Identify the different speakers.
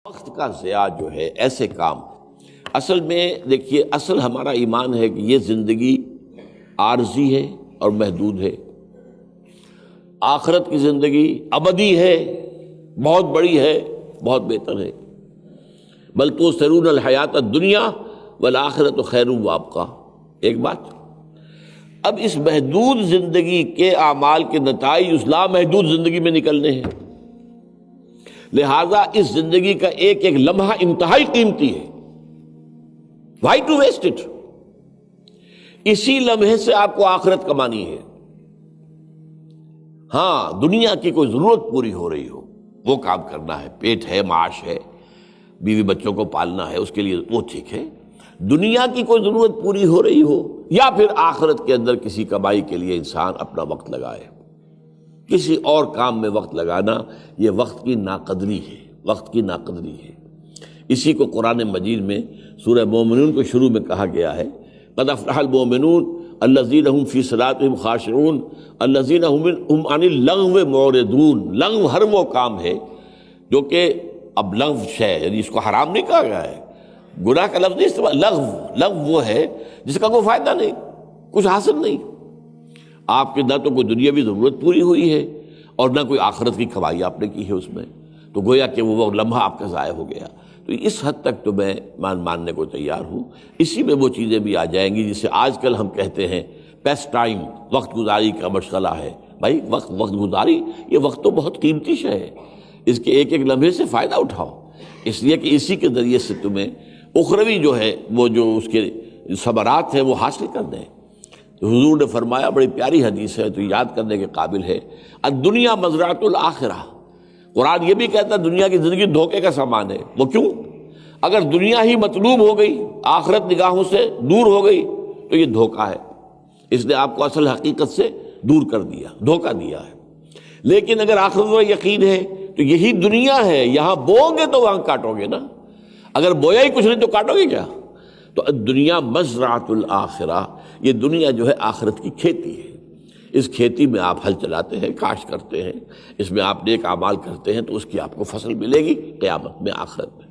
Speaker 1: وقت کا ضیاع جو ہے ایسے کام اصل میں دیکھیے، اصل ہمارا ایمان ہے کہ یہ زندگی عارضی ہے اور محدود ہے. آخرت کی زندگی ابدی ہے، بہت بڑی ہے، بہت بہتر ہے. بل تؤثرون الحیات الدنیا والآخرۃ خیر وابقیٰ. ایک بات، اب اس محدود زندگی کے اعمال کے نتائج اس لامحدود زندگی میں نکلنے ہیں، لہذا اس زندگی کا ایک ایک لمحہ انتہائی قیمتی ہے. Why to waste it؟ اسی لمحے سے آپ کو آخرت کمانی ہے. ہاں، دنیا کی کوئی ضرورت پوری ہو رہی ہو، وہ کام کرنا ہے، پیٹ ہے، معاش ہے، بیوی بچوں کو پالنا ہے، اس کے لیے وہ ٹھیک ہے. دنیا کی کوئی ضرورت پوری ہو رہی ہو، یا پھر آخرت کے اندر کسی کمائی کے لیے انسان اپنا وقت لگائے. کسی اور کام میں وقت لگانا یہ وقت کی ناقدری ہے، وقت کی ناقدری ہے. اسی کو قرآن مجید میں سورہ مومنون کو شروع میں کہا گیا ہے، قد افلح المؤمنون الذین هم فی صلاتهم خاشعون الذین هم عن اللغو معرضون. لغو ہر وہ کام ہے جو کہ اب لغو شے، یعنی اس کو حرام نہیں کہا گیا ہے، گناہ کا لفظ نہیں استعمال. لغو وہ ہے جس کا کوئی فائدہ نہیں، کچھ حاصل نہیں. آپ کے نہ تو کوئی دنیاوی ضرورت پوری ہوئی ہے اور نہ کوئی آخرت کی کمائی آپ نے کی ہے اس میں، تو گویا کہ وہ لمحہ آپ کا ضائع ہو گیا. تو اس حد تک تو میں ماننے کو تیار ہوں. اسی میں وہ چیزیں بھی آ جائیں گی جسے آج کل ہم کہتے ہیں پیس ٹائم، وقت گزاری کا مشغلہ ہے. بھائی وقت گزاری، یہ وقت تو بہت قیمتی شے ہے، اس کے ایک ایک لمحے سے فائدہ اٹھاؤ، اس لیے کہ اسی کے ذریعے سے تمہیں اخروی جو ہے وہ جو اس کے ثمرات ہیں وہ حاصل کر دیں. حضور نے فرمایا، بڑی پیاری حدیث ہے تو یاد کرنے کے قابل ہے، الدنیا مزرعۃ الآخرہ. قرآن یہ بھی کہتا ہے دنیا کی زندگی دھوکے کا سامان ہے. وہ کیوں؟ اگر دنیا ہی مطلوب ہو گئی، آخرت نگاہوں سے دور ہو گئی تو یہ دھوکہ ہے. اس نے آپ کو اصل حقیقت سے دور کر دیا، دھوکہ دیا ہے. لیکن اگر آخرت میں یقین ہے تو یہی دنیا ہے، یہاں بوؤ گے تو وہاں کاٹو گے نا. اگر بویا ہی کچھ نہیں تو کاٹو گے کیا؟ تو دنیا مزرعۃ الآخرہ، یہ دنیا جو ہے آخرت کی کھیتی ہے. اس کھیتی میں آپ ہل چلاتے ہیں، کاشت کرتے ہیں، اس میں آپ نیک اعمال کرتے ہیں تو اس کی آپ کو فصل ملے گی قیامت میں، آخرت میں.